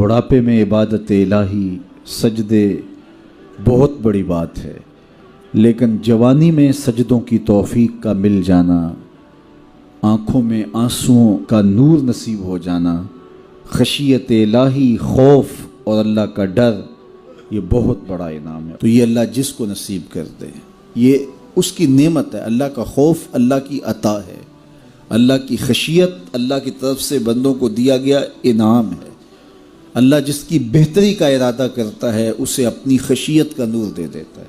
بڑھاپے میں عبادت الہی سجدے بہت بڑی بات ہے، لیکن جوانی میں سجدوں کی توفیق کا مل جانا، آنکھوں میں آنسوؤں کا نور نصیب ہو جانا، خشیت الہی خوف اور اللہ کا ڈر، یہ بہت بڑا انعام ہے۔ تو یہ اللہ جس کو نصیب کر دے، یہ اس کی نعمت ہے۔ اللہ کا خوف اللہ کی عطا ہے، اللہ کی خشیت اللہ کی طرف سے بندوں کو دیا گیا انعام ہے۔ اللہ جس کی بہتری کا ارادہ کرتا ہے اسے اپنی خشیت کا نور دے دیتا ہے،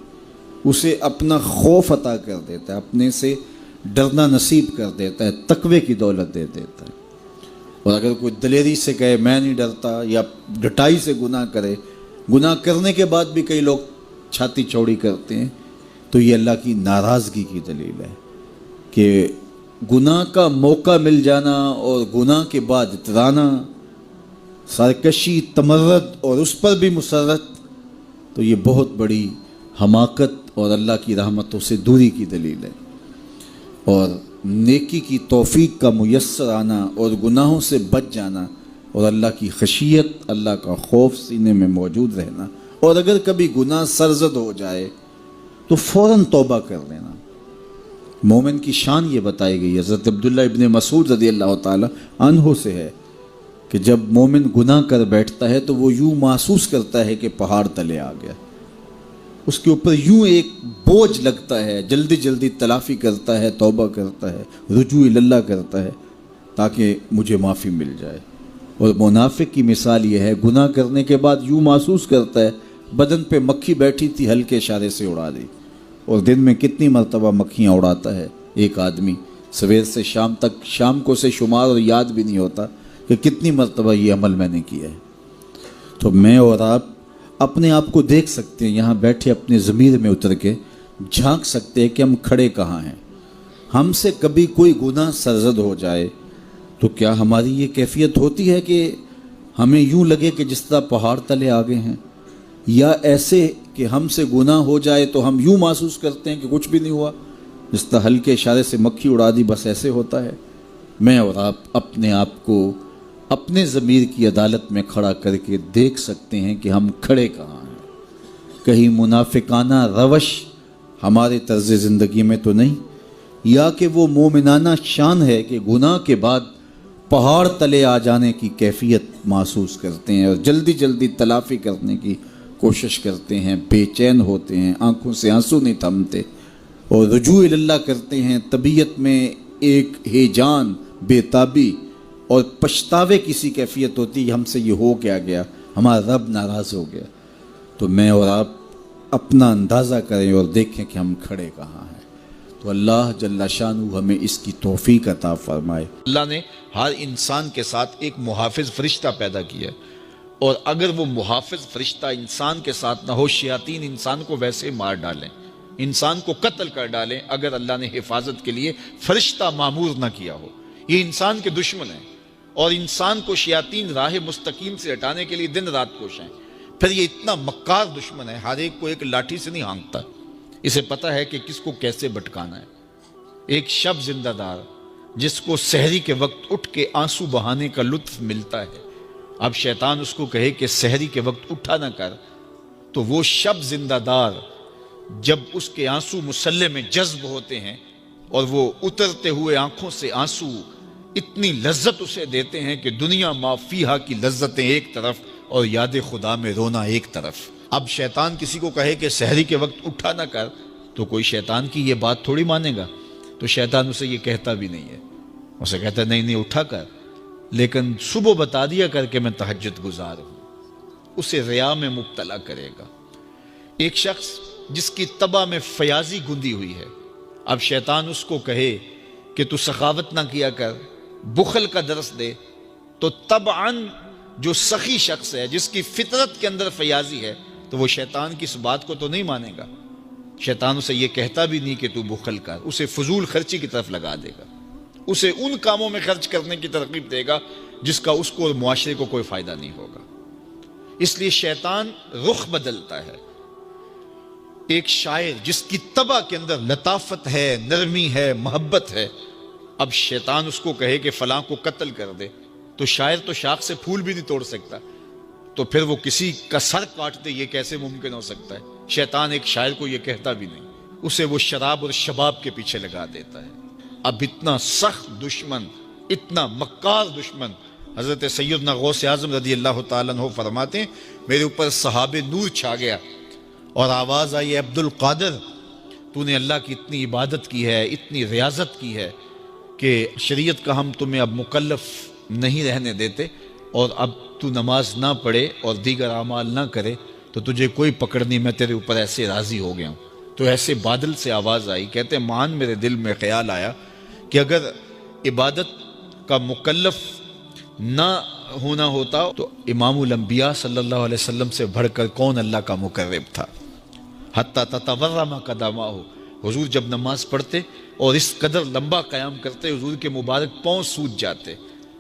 اسے اپنا خوف عطا کر دیتا ہے، اپنے سے ڈرنا نصیب کر دیتا ہے، تقوی کی دولت دے دیتا ہے۔ اور اگر کوئی دلیری سے کہے میں نہیں ڈرتا، یا ڈٹائی سے گناہ کرے، گناہ کرنے کے بعد بھی کئی لوگ چھاتی چوڑی کرتے ہیں، تو یہ اللہ کی ناراضگی کی دلیل ہے کہ گناہ کا موقع مل جانا اور گناہ کے بعد اترانا، سرکشی، تمرد اور اس پر بھی مسرت، تو یہ بہت بڑی حماقت اور اللہ کی رحمتوں سے دوری کی دلیل ہے۔ اور نیکی کی توفیق کا میسر آنا اور گناہوں سے بچ جانا اور اللہ کی خشیت، اللہ کا خوف سینے میں موجود رہنا، اور اگر کبھی گناہ سرزد ہو جائے تو فوراً توبہ کر لینا۔ مومن کی شان یہ بتائی گئی، حضرت عبداللہ ابن مسعود رضی اللہ تعالی عنہ سے ہے کہ جب مومن گناہ کر بیٹھتا ہے تو وہ یوں محسوس کرتا ہے کہ پہاڑ تلے آ گیا، اس کے اوپر یوں ایک بوجھ لگتا ہے، جلدی جلدی تلافی کرتا ہے، توبہ کرتا ہے، رجوع اللہ کرتا ہے تاکہ مجھے معافی مل جائے۔ اور منافق کی مثال یہ ہے، گناہ کرنے کے بعد یوں محسوس کرتا ہے بدن پہ مکھی بیٹھی تھی، ہلکے اشارے سے اڑا دی۔ اور دن میں کتنی مرتبہ مکھیاں اڑاتا ہے ایک آدمی، سویر سے شام تک، شام کو سے شمار اور یاد بھی نہیں ہوتا کہ کتنی مرتبہ یہ عمل میں نے کیا ہے۔ تو میں اور آپ اپنے آپ کو دیکھ سکتے ہیں، یہاں بیٹھے اپنے ضمیر میں اتر کے جھانک سکتے ہیں کہ ہم کھڑے کہاں ہیں۔ ہم سے کبھی کوئی گناہ سرزد ہو جائے تو کیا ہماری یہ کیفیت ہوتی ہے کہ ہمیں یوں لگے کہ جس طرح پہاڑ تلے آ گئے ہیں، یا ایسے کہ ہم سے گناہ ہو جائے تو ہم یوں محسوس کرتے ہیں کہ کچھ بھی نہیں ہوا، جس طرح ہلکے اشارے سے مکھی اڑا دی، بس ایسے ہوتا ہے؟ میں اور آپ اپنے آپ کو اپنے ضمیر کی عدالت میں کھڑا کر کے دیکھ سکتے ہیں کہ ہم کھڑے کہاں ہیں۔ کہیں منافقانہ روش ہمارے طرز زندگی میں تو نہیں، یا کہ وہ مومنانہ شان ہے کہ گناہ کے بعد پہاڑ تلے آ جانے کی کیفیت محسوس کرتے ہیں اور جلدی جلدی تلافی کرنے کی کوشش کرتے ہیں، بے چین ہوتے ہیں، آنکھوں سے آنسو نہیں تھمتے اور رجوع اللہ کرتے ہیں، طبیعت میں ایک ہیجان، بے تابی اور پچھتاوے کی سی کیفیت ہوتی ہے، ہم سے یہ ہو کیا گیا، ہمارا رب ناراض ہو گیا۔ تو میں اور آپ اپنا اندازہ کریں اور دیکھیں کہ ہم کھڑے کہاں ہیں۔ تو اللہ جل شانہ ہمیں اس کی توفیق عطا فرمائے۔ اللہ نے ہر انسان کے ساتھ ایک محافظ فرشتہ پیدا کیا، اور اگر وہ محافظ فرشتہ انسان کے ساتھ نہ ہو، شیاطین انسان کو ویسے مار ڈالیں، انسان کو قتل کر ڈالیں، اگر اللہ نے حفاظت کے لیے فرشتہ معمور نہ کیا ہو۔ یہ انسان کے دشمن ہیں، اور انسان کو شیاطین راہ مستقیم سے ہٹانے کے لیے دن رات کوشاں ہیں۔ پھر یہ اتنا مکار دشمن ہے، ہر ایک کو ایک لاٹھی سے نہیں ہانکتا، اسے پتہ ہے کہ کس کو کیسے بھٹکانا ہے۔ ایک شب زندہ دار جس کو سحری کے وقت اٹھ کے آنسو بہانے کا لطف ملتا ہے، اب شیطان اس کو کہے کہ سحری کے وقت اٹھا نہ کر، تو وہ شب زندہ دار جب اس کے آنسو مصلے میں جذب ہوتے ہیں اور وہ اترتے ہوئے آنکھوں سے آنسو اتنی لذت اسے دیتے ہیں کہ دنیا ما فیہا کی لذتیں ایک طرف اور یاد خدا میں رونا ایک طرف۔ اب شیطان کسی کو کہے کہ سحری کے وقت اٹھا نہ کر، تو کوئی شیطان کی یہ بات تھوڑی مانے گا، تو شیطان اسے یہ کہتا بھی نہیں ہے، اسے کہتا ہے نہیں اٹھا کر، لیکن صبح بتا دیا کر کے میں تہجد گزار ہوں، اسے ریا میں مبتلا کرے گا۔ ایک شخص جس کی طبع میں فیاضی گندی ہوئی ہے، اب شیطان اس کو کہے کہ تو سخاوت نہ کیا کر، بخل کا درس دے، تو طبعاً جو سخی شخص ہے، جس کی فطرت کے اندر فیاضی ہے، تو وہ شیطان کی اس بات کو تو نہیں مانے گا۔ شیطان اسے یہ کہتا بھی نہیں کہ تو بخل کر، اسے فضول خرچی کی طرف لگا دے گا، اسے ان کاموں میں خرچ کرنے کی ترغیب دے گا جس کا اس کو اور معاشرے کو کوئی فائدہ نہیں ہوگا۔ اس لیے شیطان رخ بدلتا ہے۔ ایک شاعر جس کی طبع کے اندر لطافت ہے، نرمی ہے، محبت ہے، اب شیطان اس کو کہے کہ فلاں کو قتل کر دے، تو شاعر تو شاخ سے پھول بھی نہیں توڑ سکتا، تو پھر وہ کسی کا سر کاٹ دے، یہ کیسے ممکن ہو سکتا ہے؟ شیطان ایک شاعر کو یہ کہتا بھی نہیں، اسے وہ شراب اور شباب کے پیچھے لگا دیتا ہے۔ اب اتنا سخت دشمن، اتنا مکار دشمن، حضرت سیدنا غوث اعظم رضی اللہ تعالیٰ عنہ فرماتے ہیں میرے اوپر صحاب نور چھا گیا اور آواز آئی، عبد القادر تو نے اللہ کی اتنی عبادت کی ہے، اتنی ریاضت کی ہے کہ شریعت کا ہم تمہیں اب مکلف نہیں رہنے دیتے، اور اب تو نماز نہ پڑھے اور دیگر اعمال نہ کرے تو تجھے کوئی پکڑ نہیں، میں تیرے اوپر ایسے راضی ہو گیا ہوں۔ تو ایسے بادل سے آواز آئی، کہتے ہیں مان میرے دل میں خیال آیا کہ اگر عبادت کا مکلف نہ ہونا ہوتا تو امام الانبیاء صلی اللہ علیہ وسلم سے بڑھ کر کون اللہ کا مقرب تھا۔ حتیٰ تتورم قدماہ، حضور جب نماز پڑھتے اور اس قدر لمبا قیام کرتے حضور کے مبارک پاؤں سوج جاتے،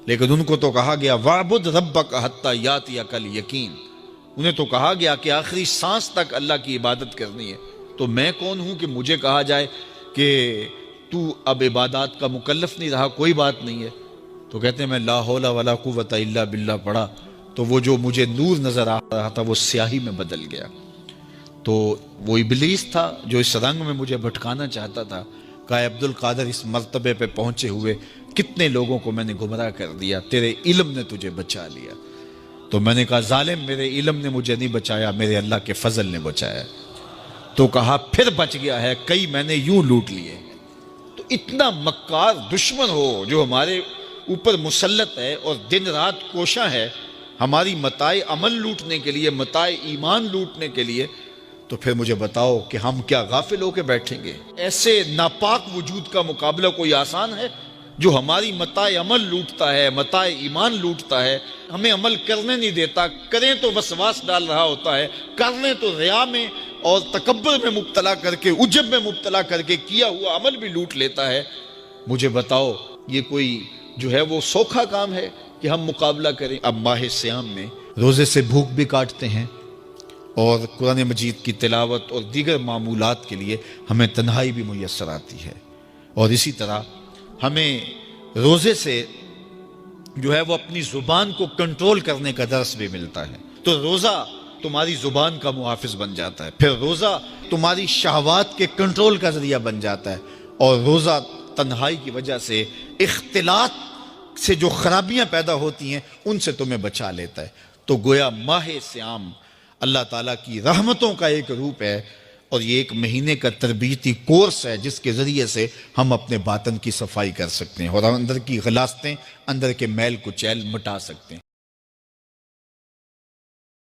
لیکن ان کو تو کہا گیا وَاعْبُدْ رَبَّكَ حَتَّى يَأْتِيَكَ الْيَقِينُ، انہیں تو کہا گیا کہ آخری سانس تک اللہ کی عبادت کرنی ہے۔ تو میں کون ہوں کہ مجھے کہا جائے کہ تو اب عبادات کا مکلف نہیں رہا، کوئی بات نہیں ہے۔ تو کہتے ہیں میں لا حول ولا قوت الا باللہ پڑھا تو وہ جو مجھے نور نظر آ رہا تھا وہ سیاہی میں بدل گیا۔ تو وہ ابلیس تھا جو اس رنگ میں مجھے بھٹکانا چاہتا تھا، کہا عبد القادر اس مرتبے پہ پہنچے ہوئے کتنے لوگوں کو میں نے گمراہ کر دیا، تیرے علم نے تجھے بچا لیا۔ تو میں نے کہا ظالم، میرے علم نے مجھے نہیں بچایا، میرے اللہ کے فضل نے بچایا۔ تو کہا پھر بچ گیا ہے، کئی میں نے یوں لوٹ لیے۔ تو اتنا مکار دشمن ہو جو ہمارے اوپر مسلط ہے اور دن رات کوشاں ہے ہماری متاع عمل لوٹنے کے لیے، متاع ایمان لوٹنے کے لیے، تو پھر مجھے بتاؤ کہ ہم کیا غافل ہو کے بیٹھیں گے؟ ایسے ناپاک وجود کا مقابلہ کوئی آسان ہے جو ہماری متاع عمل لوٹتا ہے، متاع ایمان لوٹتا ہے، ہمیں عمل کرنے نہیں دیتا، کریں تو وسواس ڈال رہا ہوتا ہے، کر لیں تو ریا میں اور تکبر میں مبتلا کر کے، عجب میں مبتلا کر کے کیا ہوا عمل بھی لوٹ لیتا ہے۔ مجھے بتاؤ یہ کوئی جو ہے وہ سوکھا کام ہے کہ ہم مقابلہ کریں؟ اب ماہ صیام میں روزے سے بھوک بھی کاٹتے ہیں اور قرآن مجید کی تلاوت اور دیگر معمولات کے لیے ہمیں تنہائی بھی میسر آتی ہے، اور اسی طرح ہمیں روزے سے جو ہے وہ اپنی زبان کو کنٹرول کرنے کا درس بھی ملتا ہے۔ تو روزہ تمہاری زبان کا محافظ بن جاتا ہے، پھر روزہ تمہاری شہوات کے کنٹرول کا ذریعہ بن جاتا ہے، اور روزہ تنہائی کی وجہ سے اختلاط سے جو خرابیاں پیدا ہوتی ہیں ان سے تمہیں بچا لیتا ہے۔ تو گویا ماہ صیام اللہ تعالیٰ کی رحمتوں کا ایک روپ ہے، اور یہ ایک مہینے کا تربیتی کورس ہے جس کے ذریعے سے ہم اپنے باطن کی صفائی کر سکتے ہیں اور اندر کی غلاستیں، اندر کے میل کو چیل مٹا سکتے ہیں۔